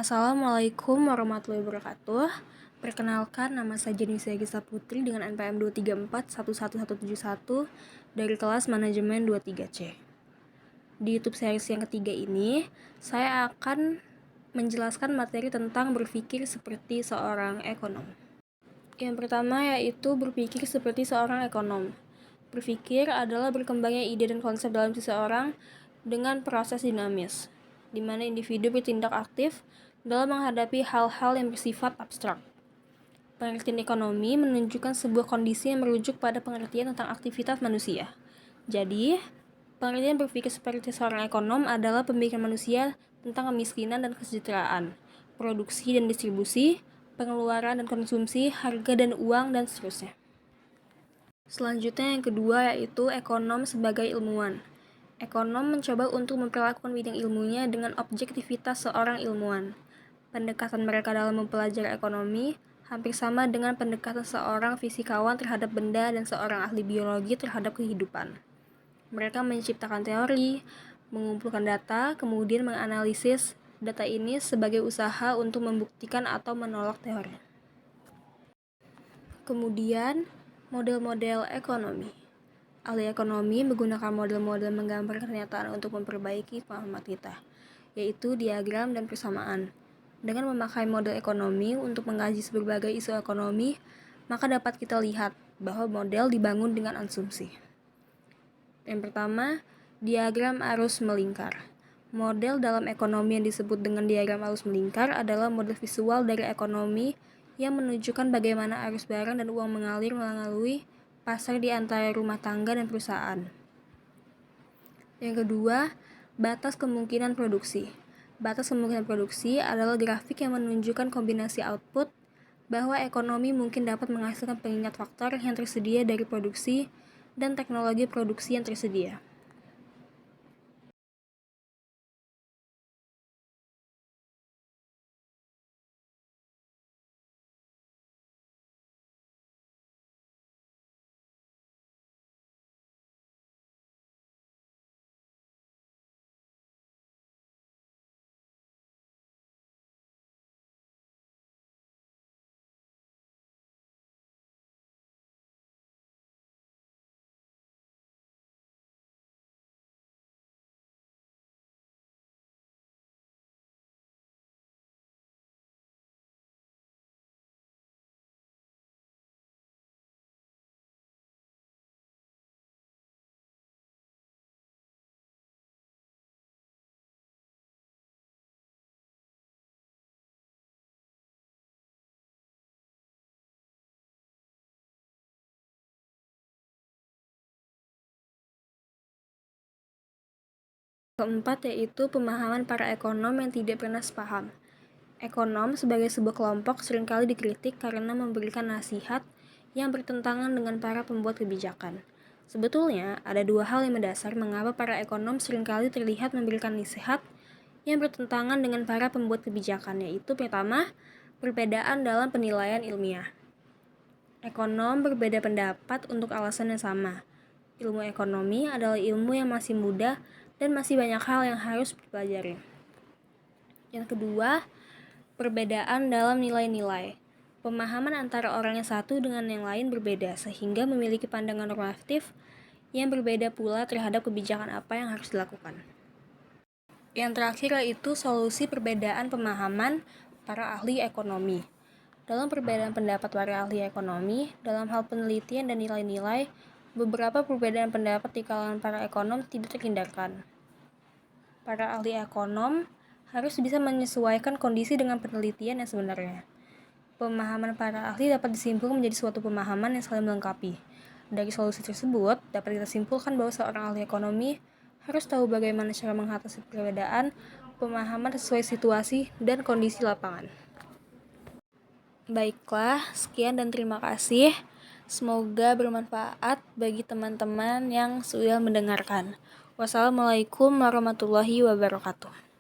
Assalamualaikum warahmatullahi wabarakatuh. Perkenalkan, nama saya Jenisa Gisa Putri dengan NPM 234111171 dari kelas Manajemen 23C. Di YouTube series yang ketiga ini, saya akan menjelaskan materi tentang berpikir seperti seorang ekonom. Yang pertama yaitu berpikir seperti seorang ekonom. Berpikir adalah berkembangnya ide dan konsep dalam seseorang dengan proses dinamis, di mana individu bertindak aktif dalam menghadapi hal-hal yang bersifat abstrak. Pengertian ekonomi menunjukkan sebuah kondisi yang merujuk pada pengertian tentang aktivitas manusia. Jadi, pengertian berpikir seperti seorang ekonom adalah pemikiran manusia tentang kemiskinan dan kesejahteraan, produksi dan distribusi, pengeluaran dan konsumsi, harga dan uang, dan seterusnya. Selanjutnya yang kedua yaitu ekonom sebagai ilmuwan. Ekonom mencoba untuk memperlakukan bidang ilmunya dengan objektivitas seorang ilmuwan. Pendekatan mereka dalam mempelajari ekonomi hampir sama dengan pendekatan seorang fisikawan terhadap benda dan seorang ahli biologi terhadap kehidupan. Mereka menciptakan teori, mengumpulkan data, kemudian menganalisis data ini sebagai usaha untuk membuktikan atau menolak teori. Kemudian, model-model ekonomi. Ahli ekonomi menggunakan model-model menggambar kenyataan untuk memperbaiki pemahaman kita, yaitu diagram dan persamaan. Dengan memakai model ekonomi untuk mengkaji berbagai isu ekonomi, maka dapat kita lihat bahwa model dibangun dengan asumsi. Yang pertama, diagram arus melingkar. Model dalam ekonomi yang disebut dengan diagram arus melingkar adalah model visual dari ekonomi yang menunjukkan bagaimana arus barang dan uang mengalir melalui pasar di antara rumah tangga dan perusahaan. Yang kedua, batas kemungkinan produksi. Batas kemungkinan produksi adalah grafik yang menunjukkan kombinasi output bahwa ekonomi mungkin dapat menghasilkan pengingat faktor yang tersedia dari produksi dan teknologi produksi yang tersedia. Keempat yaitu pemahaman para ekonom yang tidak pernah sepaham. Ekonom sebagai sebuah kelompok seringkali dikritik karena memberikan nasihat yang bertentangan dengan para pembuat kebijakan. Sebetulnya, ada dua hal yang mendasar mengapa para ekonom seringkali terlihat memberikan nasihat yang bertentangan dengan para pembuat kebijakan, yaitu pertama, perbedaan dalam penilaian ilmiah. Ekonom berbeda pendapat untuk alasan yang sama. Ilmu ekonomi adalah ilmu yang masih muda dan masih banyak hal yang harus dipelajari. Yang kedua, perbedaan dalam nilai-nilai. Pemahaman antara orang yang satu dengan yang lain berbeda, sehingga memiliki pandangan normatif yang berbeda pula terhadap kebijakan apa yang harus dilakukan. Yang terakhir yaitu solusi perbedaan pemahaman para ahli ekonomi. Dalam perbedaan pendapat para ahli ekonomi, dalam hal penelitian dan nilai-nilai, beberapa perbedaan pendapat di kalangan para ekonom tidak terhindarkan. Para ahli ekonom harus bisa menyesuaikan kondisi dengan penelitian yang sebenarnya. Pemahaman para ahli dapat disimpulkan menjadi suatu pemahaman yang saling melengkapi. Dari solusi tersebut, dapat kita simpulkan bahwa seorang ahli ekonomi harus tahu bagaimana cara mengatasi perbedaan pemahaman sesuai situasi dan kondisi lapangan. Baiklah, sekian dan terima kasih. Semoga bermanfaat bagi teman-teman yang sudah mendengarkan. Wassalamualaikum warahmatullahi wabarakatuh.